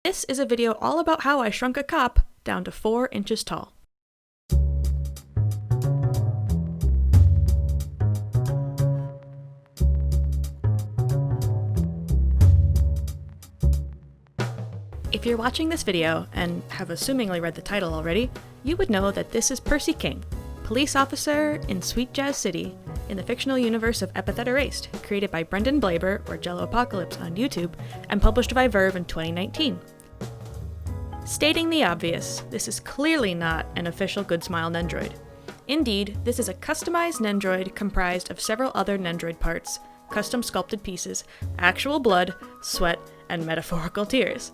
This is a video all about how I shrunk a cop down to 4 inches tall. If you're watching this video, and have assumingly read the title already, you would know that this is Percy King, police officer in Sweet Jazz City, in the fictional universe of Epithet Erased, created by Brendan Blaber, or Jello Apocalypse on YouTube, and published by Verve in 2019. Stating the obvious, this is clearly not an official Good Smile Nendoroid. Indeed, this is a customized Nendoroid comprised of several other Nendoroid parts, custom sculpted pieces, actual blood, sweat, and metaphorical tears.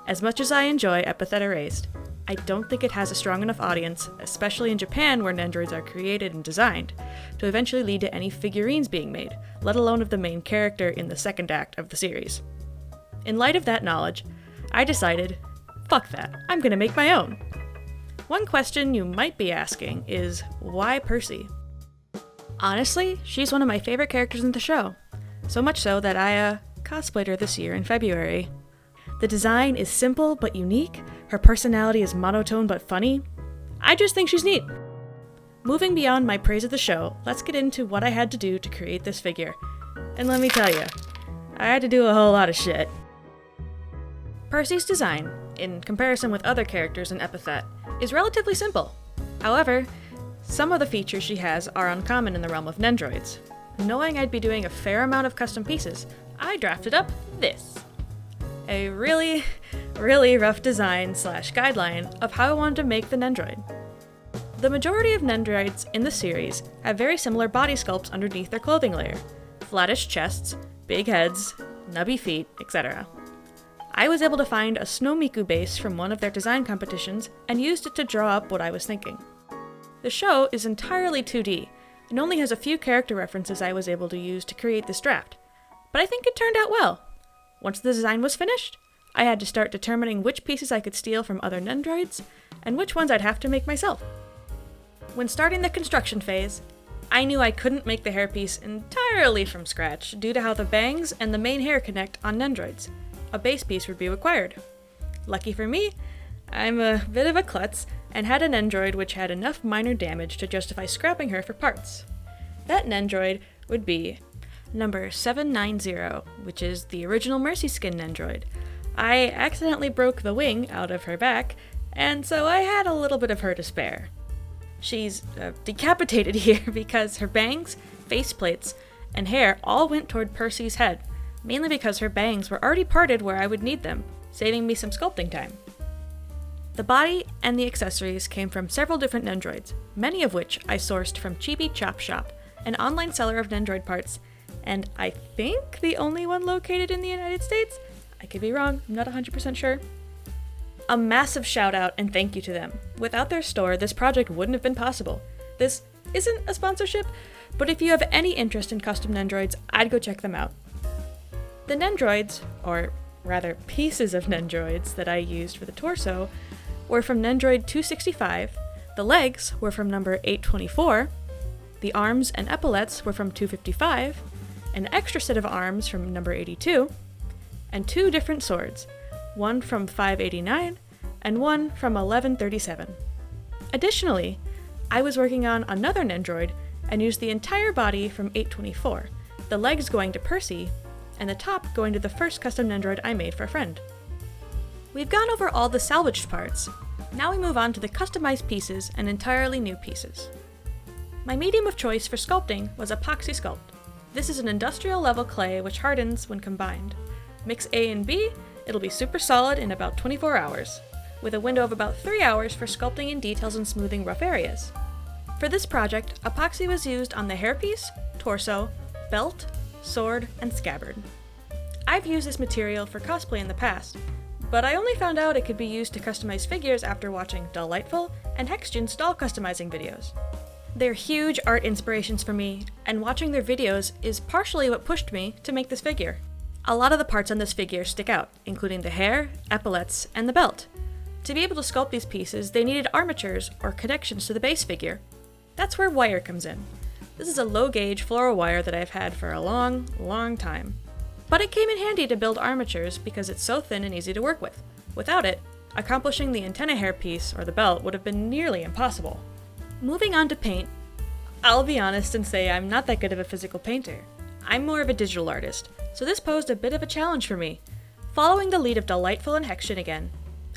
As much as I enjoy Epithet Erased, I don't think it has a strong enough audience, especially in Japan where Nendoroids are created and designed, to eventually lead to any figurines being made, let alone of the main character in the second act of the series. In light of that knowledge, I decided, fuck that, I'm gonna make my own. One question you might be asking is, why Percy? Honestly, she's one of my favorite characters in the show. So much so that I cosplayed her this year in February. The design is simple but unique, her personality is monotone but funny. I just think she's neat. Moving beyond my praise of the show, let's get into what I had to do to create this figure. And let me tell you, I had to do a whole lot of shit. Percy's design, in comparison with other characters in Epithet, is relatively simple. However, some of the features she has are uncommon in the realm of Nendoroids. Knowing I'd be doing a fair amount of custom pieces, I drafted up this. A really rough design / guideline of how I wanted to make the Nendoroid. The majority of Nendoroids in the series have very similar body sculpts underneath their clothing layer. Flattish chests, big heads, nubby feet, etc. I was able to find a Snow Miku base from one of their design competitions and used it to draw up what I was thinking. The show is entirely 2D, and only has a few character references I was able to use to create this draft, but I think it turned out well. Once the design was finished, I had to start determining which pieces I could steal from other Nendoroids, and which ones I'd have to make myself. When starting the construction phase, I knew I couldn't make the hairpiece entirely from scratch due to how the bangs and the main hair connect on Nendoroids. A base piece would be required. Lucky for me, I'm a bit of a klutz, and had a Nendoroid which had enough minor damage to justify scrapping her for parts. That Nendoroid would be number 790, which is the original Mercy Skin Nendoroid. I accidentally broke the wing out of her back, and so I had a little bit of her to spare. She's decapitated here because her bangs, faceplates, and hair all went toward Percy's head, mainly because her bangs were already parted where I would need them, saving me some sculpting time. The body and the accessories came from several different Nendoroids, many of which I sourced from Chibi Chop Shop, an online seller of Nendoroid parts, and I think the only one located in the United States? I could be wrong, I'm not 100% sure. A massive shout out and thank you to them. Without their store, this project wouldn't have been possible. This isn't a sponsorship, but if you have any interest in custom Nendoroids, I'd go check them out. The Nendoroids, or rather pieces of Nendoroids that I used for the torso, were from Nendoroid 265, the legs were from number 824, the arms and epaulets were from 255, an extra set of arms from number 82, and 2 different swords, one from 589 and one from 1137. Additionally, I was working on another Nendoroid and used the entire body from 824, the legs going to Percy, and the top going to the first custom Nendoroid I made for a friend. We've gone over all the salvaged parts. Now we move on to the customized pieces and entirely new pieces. My medium of choice for sculpting was Epoxy Sculpt. This is an industrial level clay which hardens when combined. Mix A and B, it'll be super solid in about 24 hours, with a window of about 3 hours for sculpting in details and smoothing rough areas. For this project, epoxy was used on the hairpiece, torso, belt, sword, and scabbard. I've used this material for cosplay in the past, but I only found out it could be used to customize figures after watching Delightful and Hexgen's doll customizing videos. They're huge art inspirations for me, and watching their videos is partially what pushed me to make this figure. A lot of the parts on this figure stick out, including the hair, epaulets, and the belt. To be able to sculpt these pieces, they needed armatures, or connections to the base figure. That's where wire comes in. This is a low-gauge fluoro wire that I've had for a long time. But it came in handy to build armatures because it's so thin and easy to work with. Without it, accomplishing the antenna hairpiece or the belt would have been nearly impossible. Moving on to paint, I'll be honest and say I'm not that good of a physical painter. I'm more of a digital artist, so this posed a bit of a challenge for me. Following the lead of Delightful and Haugen again,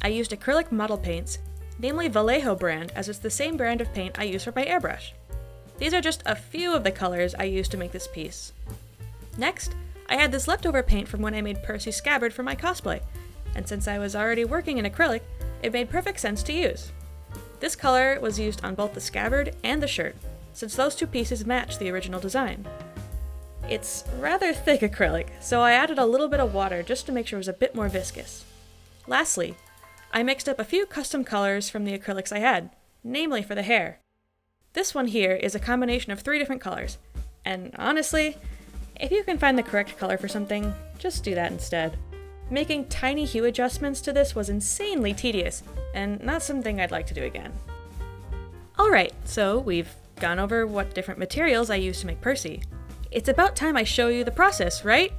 I used acrylic model paints, namely Vallejo brand, as it's the same brand of paint I use for my airbrush. These are just a few of the colors I used to make this piece. Next, I had this leftover paint from when I made Percy's scabbard for my cosplay, and since I was already working in acrylic, it made perfect sense to use. This color was used on both the scabbard and the shirt, since those two pieces match the original design. It's rather thick acrylic, so I added a little bit of water just to make sure it was a bit more viscous. Lastly, I mixed up a few custom colors from the acrylics I had, namely for the hair. This one here is a combination of 3 different colors, and honestly, if you can find the correct color for something, just do that instead. Making tiny hue adjustments to this was insanely tedious, and not something I'd like to do again. Alright, so we've gone over what different materials I used to make Percy. It's about time I show you the process, right?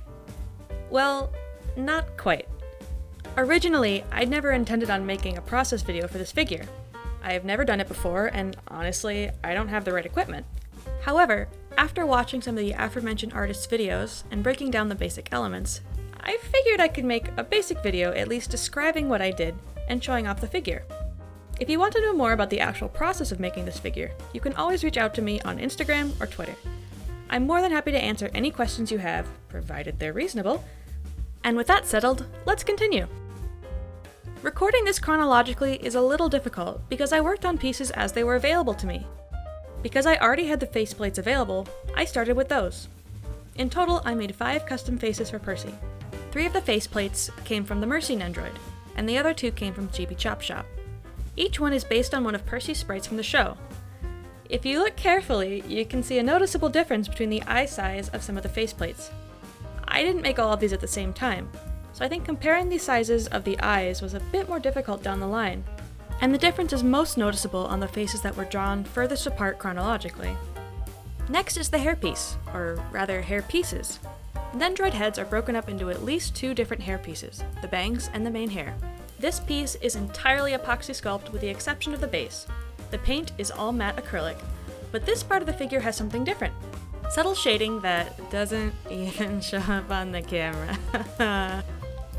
Well, not quite. Originally, I'd never intended on making a process video for this figure. I've never done it before, and honestly, I don't have the right equipment. However, after watching some of the aforementioned artists' videos and breaking down the basic elements, I figured I could make a basic video at least describing what I did and showing off the figure. If you want to know more about the actual process of making this figure, you can always reach out to me on Instagram or Twitter. I'm more than happy to answer any questions you have, provided they're reasonable. And with that settled, let's continue. Recording this chronologically is a little difficult because I worked on pieces as they were available to me. Because I already had the faceplates available, I started with those. In total, I made 5 custom faces for Percy. 3 of the faceplates came from the Mercy Nendoroid, and the other 2 came from GB Chop Shop. Each one is based on one of Percy's sprites from the show. If you look carefully, you can see a noticeable difference between the eye size of some of the faceplates. I didn't make all of these at the same time, so I think comparing the sizes of the eyes was a bit more difficult down the line, and the difference is most noticeable on the faces that were drawn furthest apart chronologically. Next is the hairpiece, or rather hairpieces. Nendoroid heads are broken up into at least 2 different hairpieces, the bangs and the main hair. This piece is entirely Epoxy Sculpt with the exception of the base. The paint is all matte acrylic, but this part of the figure has something different. Subtle shading that doesn't even show up on the camera.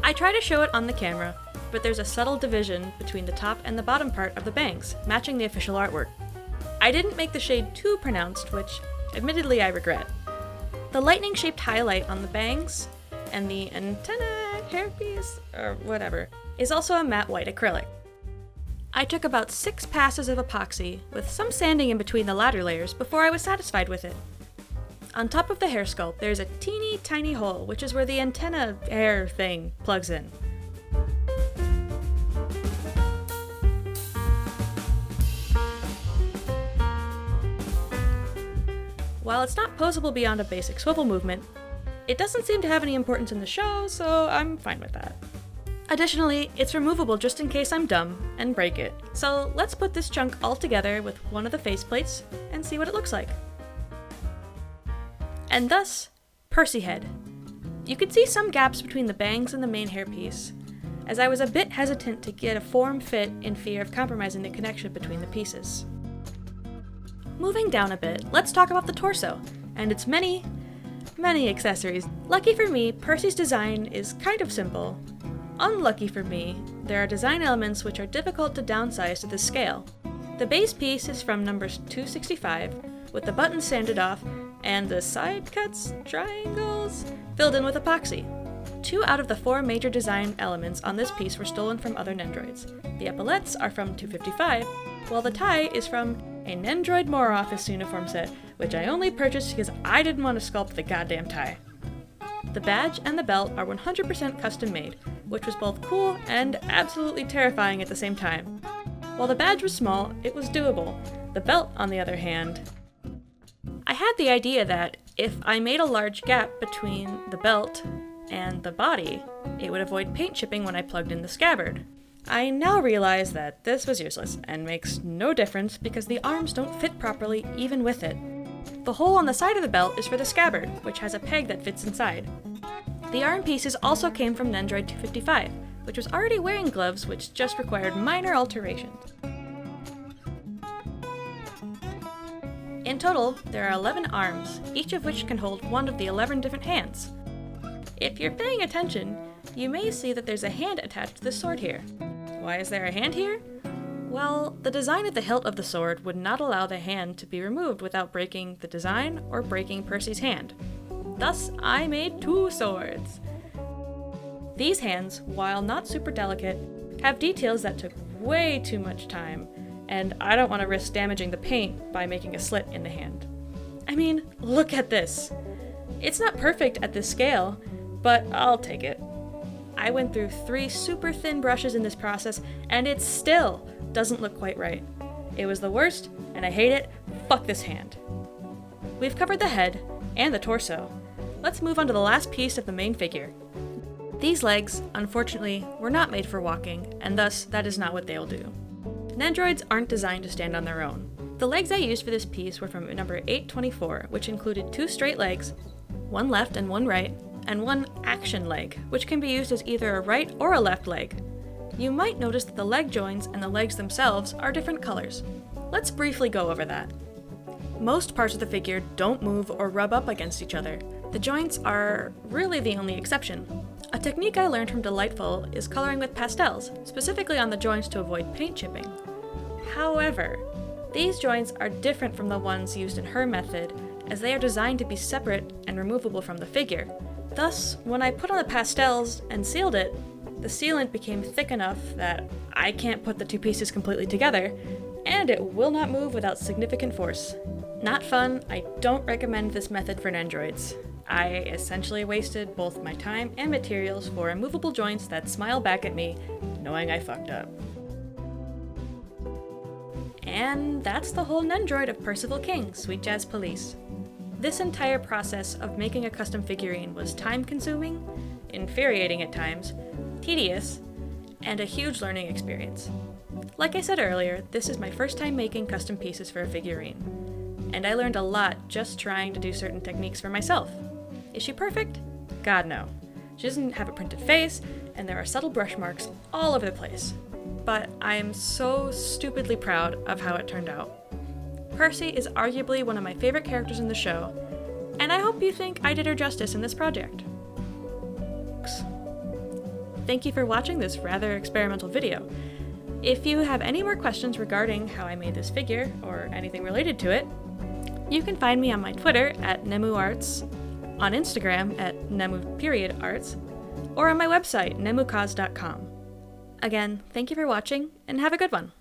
I try to show it on the camera, but there's a subtle division between the top and the bottom part of the bangs, matching the official artwork. I didn't make the shade too pronounced, which admittedly I regret. The lightning-shaped highlight on the bangs and the antenna hairpiece, or whatever, is also a matte white acrylic. I took about 6 passes of epoxy, with some sanding in between the latter layers before I was satisfied with it. On top of the hair sculpt, there's a teeny tiny hole, which is where the antenna hair thing plugs in. While it's not posable beyond a basic swivel movement, it doesn't seem to have any importance in the show, so I'm fine with that. Additionally, it's removable just in case I'm dumb and break it. So let's put this chunk all together with one of the faceplates and see what it looks like. And thus, Percy head. You can see some gaps between the bangs and the main hairpiece, as I was a bit hesitant to get a form fit in fear of compromising the connection between the pieces. Moving down a bit, let's talk about the torso, and its many accessories. Lucky for me, Percy's design is kind of simple. Unlucky for me, there are design elements which are difficult to downsize to this scale. The base piece is from numbers 265, with the buttons sanded off, and the side cuts, triangles, filled in with epoxy. 2 out of the 4 major design elements on this piece were stolen from other Nendoroids. The epaulettes are from 255, while the tie is from a Nendoroid More Office uniform set, which I only purchased because I didn't want to sculpt the goddamn tie. The badge and the belt are 100% custom made, which was both cool and absolutely terrifying at the same time. While the badge was small, it was doable. The belt, on the other hand, I had the idea that if I made a large gap between the belt and the body, it would avoid paint chipping when I plugged in the scabbard. I now realize that this was useless and makes no difference because the arms don't fit properly even with it. The hole on the side of the belt is for the scabbard, which has a peg that fits inside. The arm pieces also came from Nendoroid 255, which was already wearing gloves which just required minor alterations. In total, there are 11 arms, each of which can hold one of the 11 different hands. If you're paying attention, you may see that there's a hand attached to the sword here. Why is there a hand here? Well, the design at the hilt of the sword would not allow the hand to be removed without breaking the design or breaking Percy's hand. Thus, I made 2 swords. These hands, while not super delicate, have details that took way too much time, and I don't want to risk damaging the paint by making a slit in the hand. I mean, look at this! It's not perfect at this scale, but I'll take it. I went through 3 super thin brushes in this process, and it still doesn't look quite right. It was the worst, and I hate it. Fuck this hand. We've covered the head and the torso. Let's move on to the last piece of the main figure. These legs, unfortunately, were not made for walking, and thus that is not what they'll do. Nendoroids aren't designed to stand on their own. The legs I used for this piece were from number 824, which included 2 straight legs, 1 left and 1 right, and 1 action leg, which can be used as either a right or a left leg. You might notice that the leg joints and the legs themselves are different colors. Let's briefly go over that. Most parts of the figure don't move or rub up against each other. The joints are really the only exception. A technique I learned from Delightful is coloring with pastels, specifically on the joints to avoid paint chipping. However, these joints are different from the ones used in her method, as they are designed to be separate and removable from the figure. Thus, when I put on the pastels and sealed it, the sealant became thick enough that I can't put the 2 pieces completely together, and it will not move without significant force. Not fun. I don't recommend this method for Nendoroids. I essentially wasted both my time and materials for immovable joints that smile back at me, knowing I fucked up. And that's the whole Nendoroid of Percival King, Sweet Jazz Police. This entire process of making a custom figurine was time-consuming, infuriating at times, tedious, and a huge learning experience. Like I said earlier, this is my first time making custom pieces for a figurine, and I learned a lot just trying to do certain techniques for myself. Is she perfect? God no. She doesn't have a printed face, and there are subtle brush marks all over the place. But I am so stupidly proud of how it turned out. Percy is arguably one of my favorite characters in the show, and I hope you think I did her justice in this project. Thank you for watching this rather experimental video. If you have any more questions regarding how I made this figure, or anything related to it, you can find me on my Twitter at nemuarts, on Instagram at nemu.arts, or on my website, nemukaz.com. Again, thank you for watching, and have a good one!